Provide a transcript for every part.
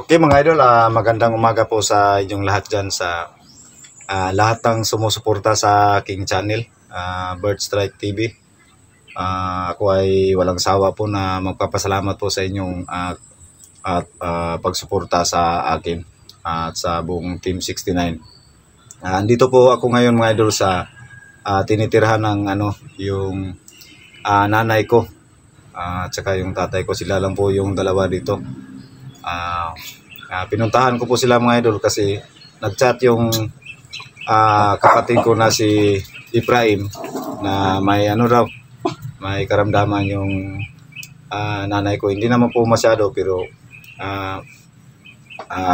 Okay mga idol, magandang umaga po sa inyong lahat dyan, sa lahat ng sumusuporta sa aking channel, Bird Strike TV. Ako ay walang sawa po na magpapasalamat po sa inyong pagsuporta sa akin at sa buong Team 69. Andito po ako ngayon mga idol sa tinitirhan ng yung nanay ko at saka yung tatay ko. Sila lang po yung dalawa dito. Pinuntahan ko po sila mga idol kasi nagchat yung kapatid ko na si Efraim na may may karamdaman yung nanay ko. Hindi naman po masyado, pero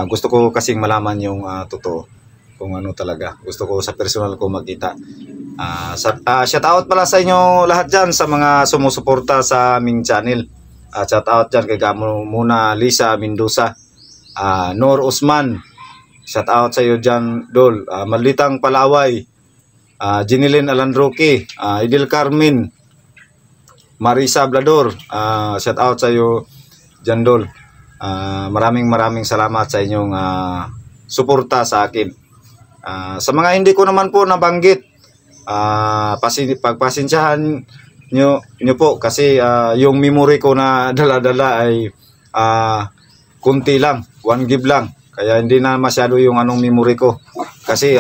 gusto ko kasing malaman yung totoo, kung ano talaga. Gusto ko sa personal ko makita. Shout out pala sa inyo lahat dyan, sa mga sumusuporta sa aming channel. Shout out dyan kay Muna Lisa Mendoza, Nor Usman, shout out sa iyo dyan Dol, Malitang Palaway, Jinilin Alandroque, Idil Carmen, Marisa Blador, shout out sa iyo dyan Dol. Maraming salamat sa inyong suporta sa akin. Sa mga hindi ko naman po nabanggit, pagpasensyahan nyo po kasi yung memory ko na dala-dala ay kunti lang, 1 gig lang, kaya hindi na masyado yung memory ko kasi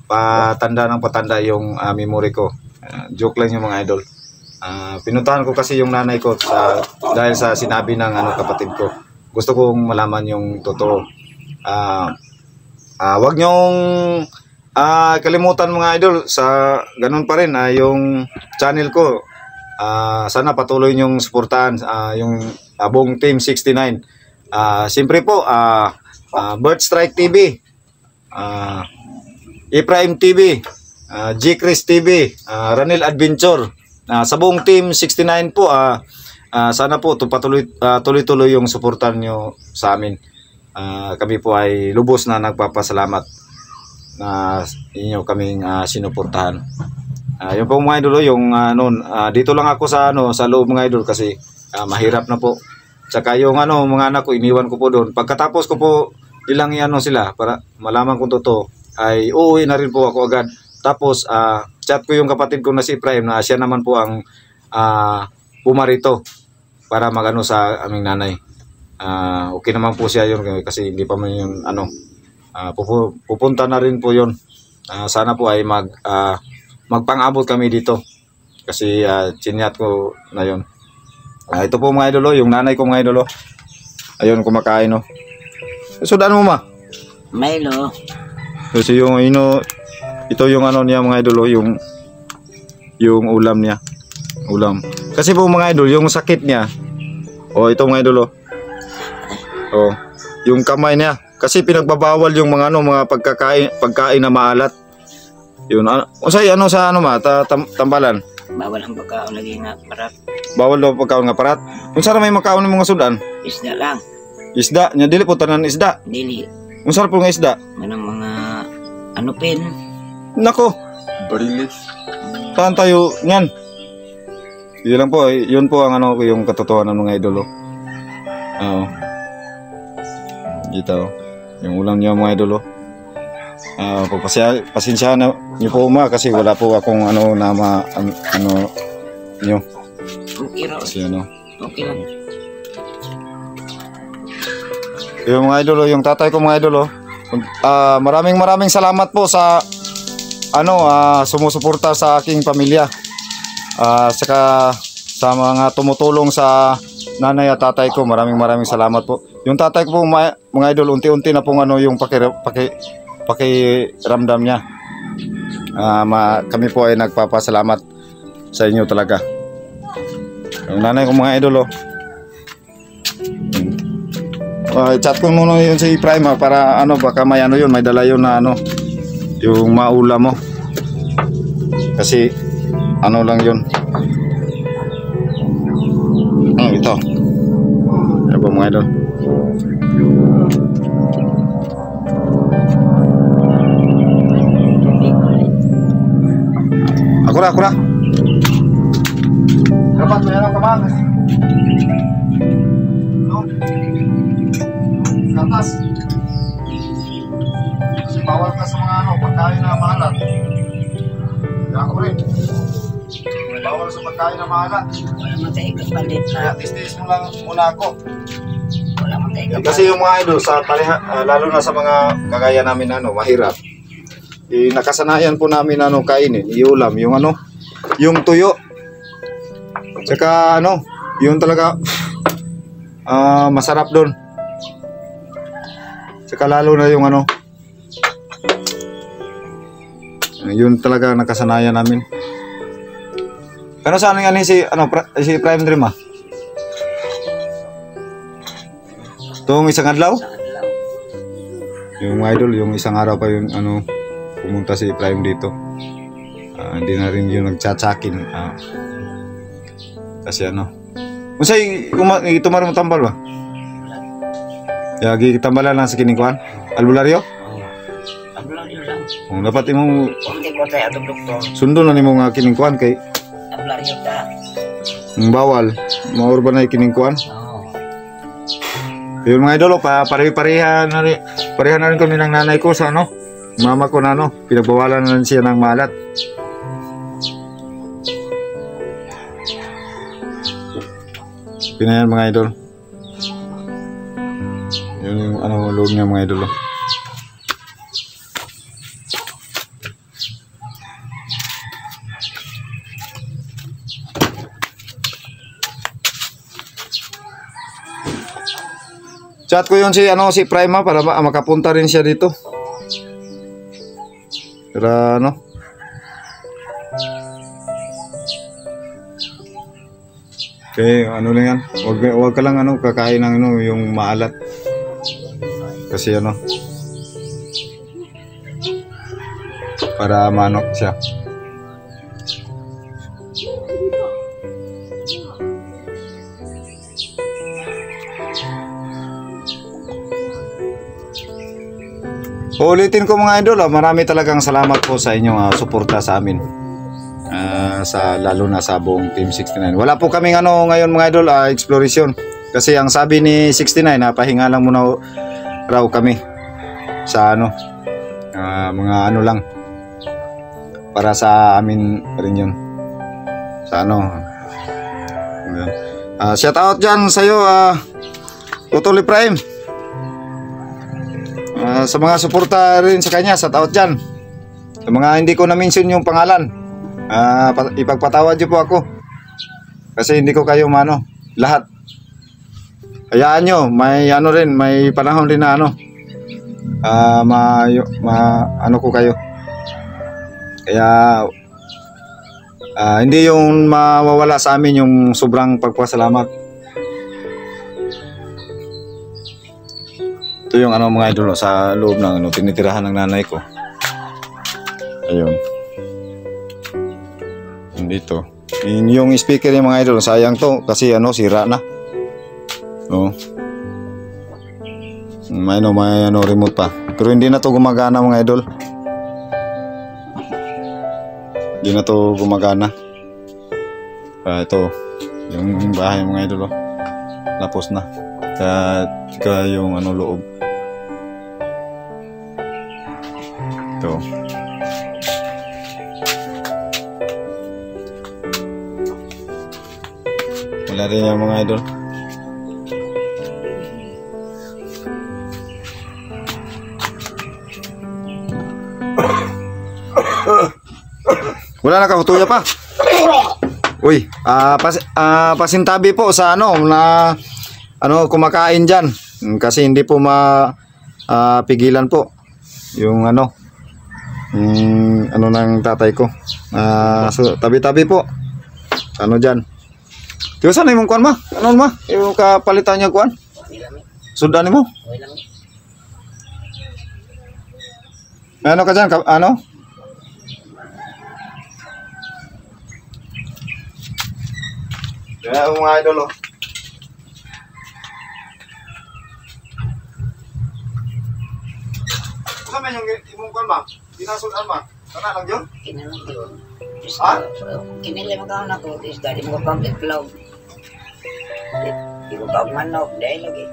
patanda ng patanda yung memory ko. Joke lang yung mga idol. Pinuntahan ko kasi yung nanay ko dahil sa sinabi ng kapatid ko. Gusto kong malaman yung totoo. Wag nyong kalimutan mga idol, sa ganun pa rin yung channel ko. Sana patuloy nyong suportahan yung buong Team 69. Siyempre po, Bird Strike TV, Efraim TV, G. Chris TV, Ranil Adventure, sa buong Team 69 po. Sana po tuloy-tuloy yung suportahan nyo sa amin. Kami po ay lubos na nagpapasalamat na inyo kaming sinuportahan. Yung po mga idol, yung dito lang ako sa sa loob mga idol kasi mahirap na po. Tsaka yung mga anak ko, iniwan ko po doon. Pagkatapos ko po ilang sila para malaman kung totoo, ay uuwi na rin po ako agad. Tapos chat ko yung kapatid ko na si Efraim na siya naman po ang pumarito para magano sa aming nanay. Okay naman po siya yun kasi hindi pa man yung pupunta na rin po yun. Sana po ay magpang-abot kami dito kasi chinyat ko na yun. Ito po mga idolo, yung nanay ko mga idolo. Ayun, kumakain Sudan mo ma? Milo. Kasi yung ito yung niya mga idolo, yung ulam niya. Ulam. Kasi po mga idol, yung sakit niya. Ito mga idolo. Yung kamay niya. Kasi pinagbabawal yung mga mga pagkain na maalat. Yun. Unsay sa tambalan? Bawal ang pagkaon lagi nga parat. Bawal daw pagkaon nga parat. Unsa na may makaon ng mga sudan? Isda lang. Isda, nya dili po tanan isda. Dili. Unsa po nga isda? Manang mga anupin. Nako. Barilis. Saan tayo niyan? Yun lang po, yun po ang yung katotohanan ng mga idolo. Dito. Yung ulam niyo mga idolo. Pasensyahan na niyo po kasi wala po akong nyo. Okay raw. Kasi Okay lang. Yung mga idolo, yung tatay ko mga idolo. Maraming salamat po sa sumusuporta sa aking pamilya. Saka sa mga tumutulong sa nanay at tatay ko, maraming salamat po. Yung tatay ko po mga idol, unti-unti na pong yung pakiramdam niya. Kami po ay nagpapasalamat sa inyo talaga. Yung nanay ko mga idol chat ko muna yun si Efraim para baka may yun, may dala yun na yung maulam mo. Kasi lang yun. Ito. Yan po mga idol. Kura. Dapat may alam ka ba? No? Gatas. Kasi bawal ka sa mga pagkain na maalat. Kaya ako rin. Bawal sa pagkain na maalat. Wala man tayo kapalit Kaya na. tis-tis mo lang muna ako. Wala man tayo kapalit. Kasi yung mga idol, sa pareha, lalo na sa mga kagaya namin mahirap. Nakasanayan po namin kainin, iulam, yung tuyo. Tsaka yung talaga masarap doon. Tsaka lalo na yung yun talaga nakasanayan namin. Pero saan nga si Prime Dream Itong isang adlaw? Yung idol, yung isang araw pa yung pumunta si Prime dito. Hindi na rin yung nagtsatsakin. Kasi Masay, itumarong tambal ba? Yagi tambalan lang sa kinikuan? Albularyo? Ablaryo lang. Dapat imong Hindi ko tayo atong doktor. sundo na nimo nga kinikuan kay Ablaryo ta. bawal. Maurban na kinikuan. Oo. Yung mga idol, pareha na rin kami ng nanay ko sa mama ko na pinagbawalan na rin siya ng malat. Pinayan mga idol. Yun yung loob niya mga idol. Chat ko yun si Prima para makapunta rin siya dito. Pero okay, lang yan. Wag ka lang kakain ng yung maalat. Kasi para manok siya. Ulitin ko mga idol, marami talagang salamat po sa inyong suporta sa amin. Lalo na sa buong Team 69. Wala po kaming ngayon mga idol, exploration. Kasi ang sabi ni 69, pahinga lang muna raw kami sa mga lang para sa amin rin yun. Sa shout out dyan sa'yo, Tutuloy Prime. Sa mga suporta rin sa kanya, shout out dyan. Sa mga hindi ko na-mention yung pangalan, ipagpatawad niyo po ako. Kasi hindi ko kayo lahat. Hayaan nyo, may may panahon rin na ko kayo. Kaya hindi yung mawawala sa amin yung sobrang pagpasalamat. Ito yung mga idol sa loob ng tinitirahan ng nanay ko. Ayun. Dito. Yung speaker yung mga idol, sayang to kasi sira na. No. May remote pa. Pero hindi na to gumagana mga idol. Hindi na to gumagana. Ito yung bahay mga idol. Lapos na. Kaya yung loob. Ito. Wala rin yung mga idol. Wala na kahutuya pa. Uy, pasintabi po sa na kumakain diyan kasi hindi po pigilan po yung ng tatay ko. So tabi-tabi po. Diyan. Tiyo sana imong kuan yung kapalitan niya kuan. Sudan mo? Ka diyan Kaya mga idol Saan man yung imong kuan Dinasun Sana lang yun? Kinalang yun. Ha? Kinili mo ka na ko, is dali mo ka pang itlog. Di ko ka manok, dahil lagi.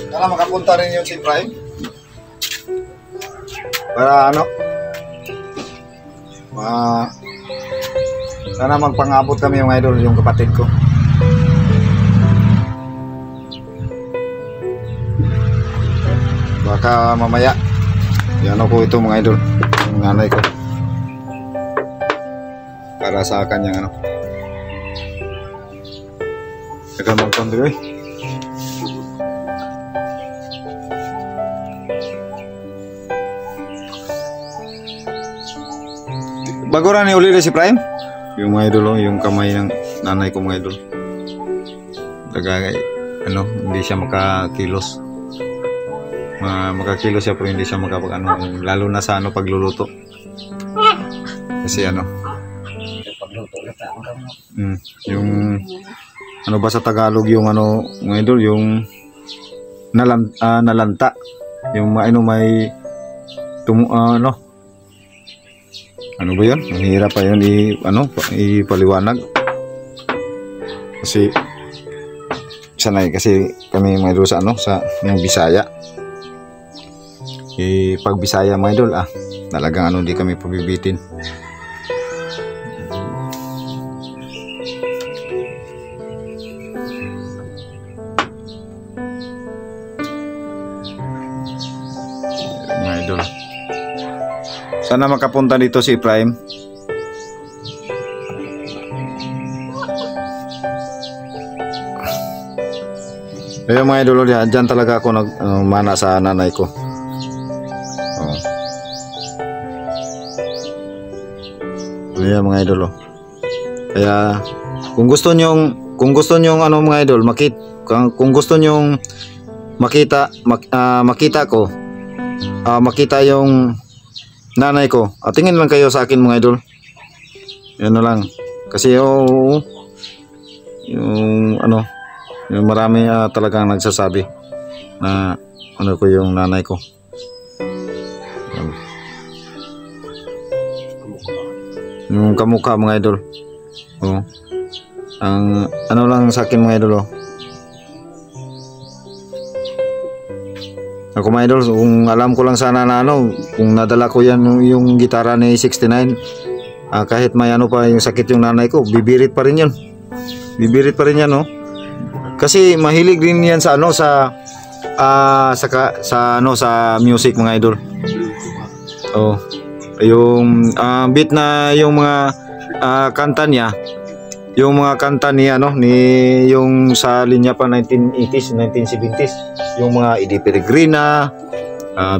Sana makapunta rin yun si Prime. Para ano? Sana magpangabot kami yung idol, yung kapatid ko. Baka mamaya yan ako ito mga idol, yung nanay ko. Para sa kanyang ano. Teka magpandiri eh. Bago rin uli si Prime. Yung mga idol, yung kamay ng nanay ko mga idol. Talaga, ano, hindi siya makakilos. Makakilos siya pero hindi siya makapag ano, lalo na sa ano pagluluto. Kasi ano, Pagluto lang ang gamot. yung ano ba sa Tagalog yung ano mga idol, yung nalanta. Yung ano may ano ba yun? Ang hirap pa yun ipaliwanag. Kasi sanay kasi kami mga idol sa ano sa ng Bisaya. Pag Bisaya mga idol talagang ano di kami pabibitin. Mga idol. Sana makapunta dito si Prime. Ayun mga idol, dyan talaga ako mana sa nanay ko. Ayan mga idol. Kaya kung gusto nyong ano mga idol, kung gusto nyong makita ko, makita yung nanay ko, tingin lang kayo sa akin mga idol. Yan na lang. Kasi yung ano, yung marami talagang nagsasabi na ano ko yung nanay ko. Yung kamukha mga idol. Ang ano lang sa akin mga idol. Ako mga idol, kung alam ko lang sana na ano, kung nadala ko yan yung gitara ni 69, kahit may ano pa yung sakit yung nanay ko, bibirit pa rin yun. Bibirit pa rin yan, no? Kasi mahilig din yan sa ano, sa music mga idol. Yung beat na yung mga kanta niya, yung mga kanta niya yung sa linya pa 1980s, 1970s, yung mga Eddie Peregrina,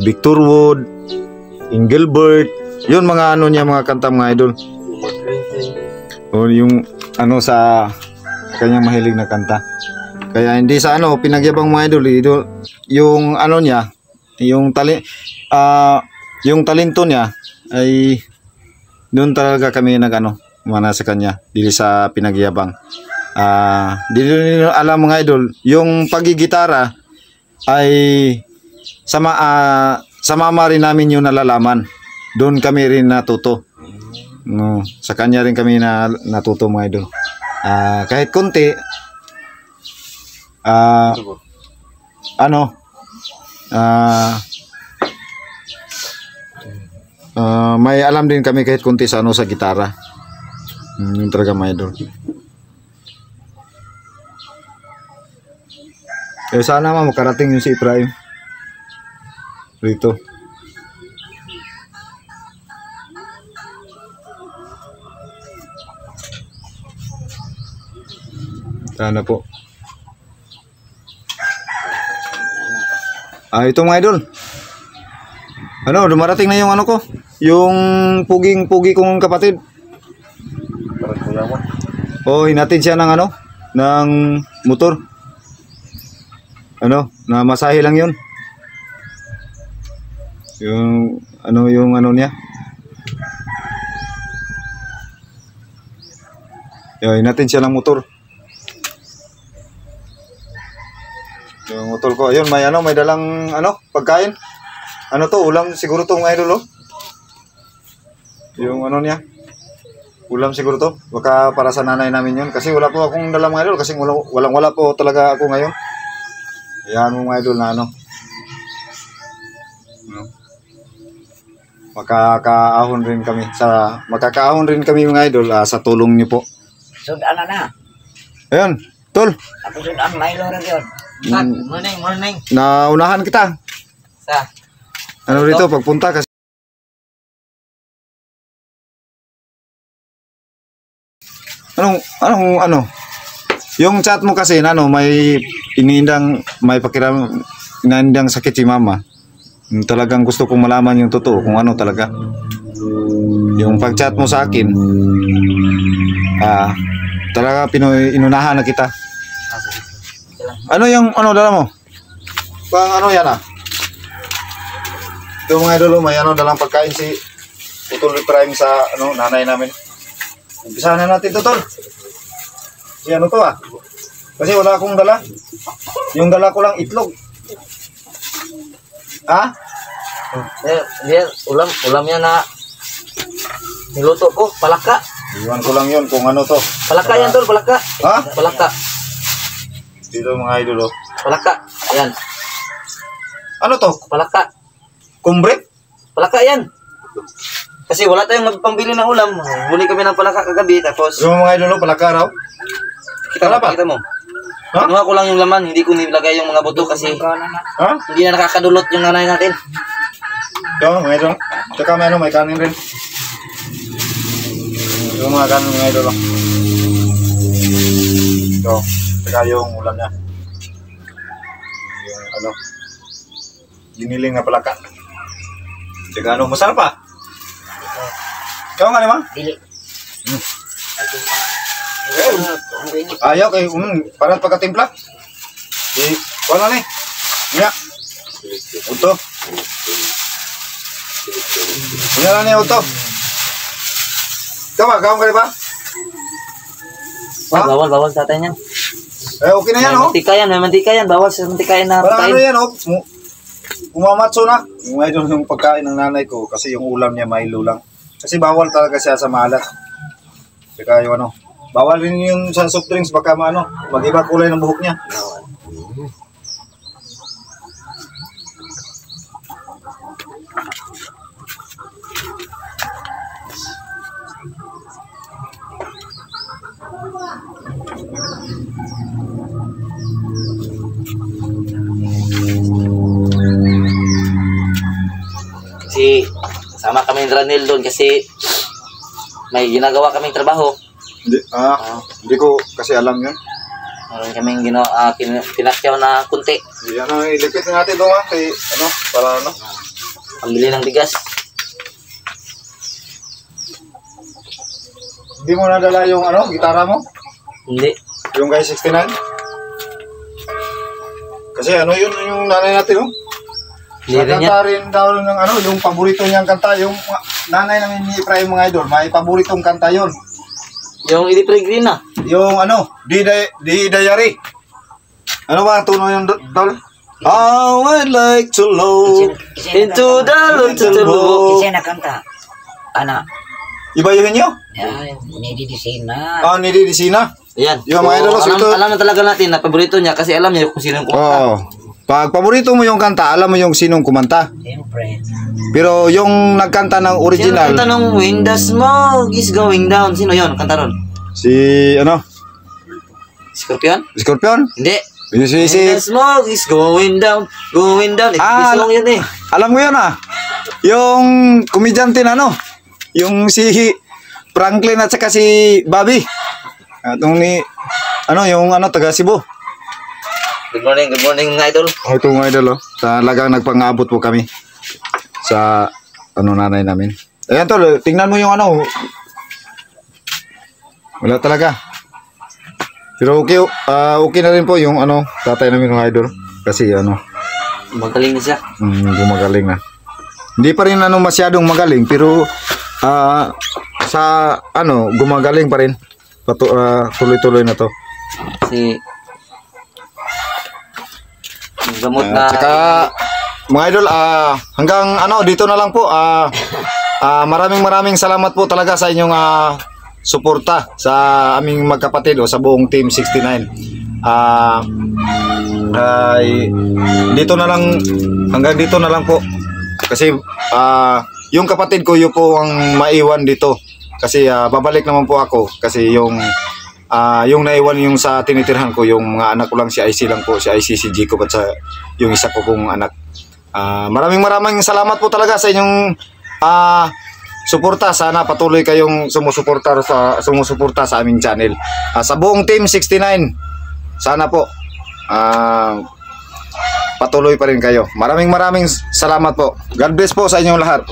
Victor Wood, Engelbert, yun mga ano niya, mga kanta mga idol. Yung ano sa kanyang mahilig na kanta. Kaya hindi sa ano pinagyabang mga idol, yung ano niya, yung talento niya ay doon talaga kami mana sa kanya, dili sa pinagyabang. Dili alam mga idol, yung pagigitara ay sa mama rin namin yung nalalaman. Doon kami rin natuto. No, sa kanya rin kami natuto mga idol. Kahit konti may alam din kami kahit konti sa sa gitara. Yung talaga mga idol. Sana makarating yung si Prime rito. Sana po. Ito mga idol. Dumarating na yung ano ko, yung puging-pugi kong kapatid. Hinatid siya ng ng motor. Na masahe lang yun. Yung ano niya. Hinatid siya ng motor. Yung utol ko. Ayun, may ano, may dalang ano, pagkain. Ano to, ulam siguro to mga idol, oh. Yung ano niya. Ulam siguro to. Baka para sa nanay namin yun. Kasi wala po akong dalang mga idol. Kasi wala po talaga ako ngayon. Ayan mo mga idol na ano. Makakaahon rin kami mga idol sa tulong niyo po. Sudan na. Ayun, tol. Ako sudan, may lorag yun. Morning. Naunahan kita. Sa? Ano rito, pagpunta kasi. Ano? Yung chat mo kasi, may iniindang sakit si mama. Talagang gusto kong malaman yung totoo, kung ano talaga. Yung pag-chat mo sa akin, talaga inunahan na kita. Ano yung dala mo? Pang ano yan Ito mga idol, may dalang pagkain si Utol Prime sa nanay namin. Umpisahan na natin to, tol. Si ano to Kasi wala akong dala. Yung dala ko lang itlog. Ulam yan na niluto ko, palaka. Iwan ko lang yun kung ano to. Palaka yan, tol, palaka. Palaka. Dito mga idol, Palaka, yan. Ano to? Palaka. Kumbre? Palaka yan. Kasi wala tayong pambili ng ulam. Huli kami ng palaka kagabi, tapos... Yung mga idol, palaka raw? Kita mo. Kinuha ko lang yung laman, hindi ko nilagay yung mga buto kasi... Hindi na nakakadulot yung nanay natin. Yung mga idol. Tsaka may kanin rin. Yung mga kanin mga idol. Ito. Tsaka yung ulam niya. Yung giniling na palaka. Tsaka masarap pa. Ikaw nga naman? Dili. Ayaw kay parang pagkatimpla. Wala na Nya. Uto. Wala na uto. Kamu ka ba? Bawal tatay niyan. Okay na yan, may mantika yan. Bawal sa mantika yan na pagkain. Ano yan, umamatso na. Yung idol yung pagkain ng nanay ko kasi yung ulam niya Milo lang. Kasi bawal talaga siya sa maalat. Saka yung bawal rin yung sa soft drinks baka mag-iba kulay ng buhok niya. Kasi sama kami ng Ranil doon kasi may ginagawa kaming trabaho. Hindi ko kasi alam yun. Meron kaming pinakyaw na kunti. Ilipit na natin doon kay para Pambili ng bigas. Hindi mo nadala yung gitara mo? Hindi. Yung kay 69? Kasi yun yung nanay natin, Nakanta rin daw ng yung paborito niyang kanta, yung nanay namin ni Efraim mga idol, may paboritong kanta yun. Yung Idi Peregrine na? Yung Di Diary. Ano ba ang tuno yung tol? Oh, I'd like to look into the little Kasi nakanta. Iba yun nyo? Yan, nididisina. Nididisina. Yan. Yung mga idol, alam na talaga natin na paborito niya kasi alam niya kung sino yung kumanta. Pag paborito mo yung kanta, alam mo yung sinong kumanta. Siyempre. Pero yung nagkanta ng original... Sino kanta nung When the Smoke is Going Down? Sino yun? Kanta ron? Si Scorpion? Scorpion? Hindi. When the smoke is going down. Song yun Alam mo yun Yung komedyante na yung si Franklin at saka si Bobby. Itong yung taga Cebu. Good morning mga idol. Ito mga idol talagang nagpang-abot po kami sa nanay namin. Ayan tol, tingnan mo yung wala talaga. Pero okay na rin po yung tatay namin mga idol. Kasi magaling na siya. Gumagaling na. Hindi pa rin masyadong magaling pero sa gumagaling pa rin. Tuloy-tuloy na to. Si Gamot na. Tsaka mga idol, hanggang dito na lang po. Maraming salamat po talaga sa inyong suporta sa aming magkapatid o sa buong Team 69. Dito na lang, hanggang dito na lang po. Kasi yung kapatid ko yun po ang maiwan dito. Kasi babalik naman po ako. Kasi yung naiwan yung sa tinitirhan ko, yung mga anak ko lang, si IC lang po, si IC, si Jacob at sa yung isa ko pong anak. Maraming salamat po talaga sa inyong suporta. Sana patuloy kayong sumusuporta sa aming channel. Sa buong Team 69, sana po patuloy pa rin kayo. Maraming salamat po. God bless po sa inyong lahat.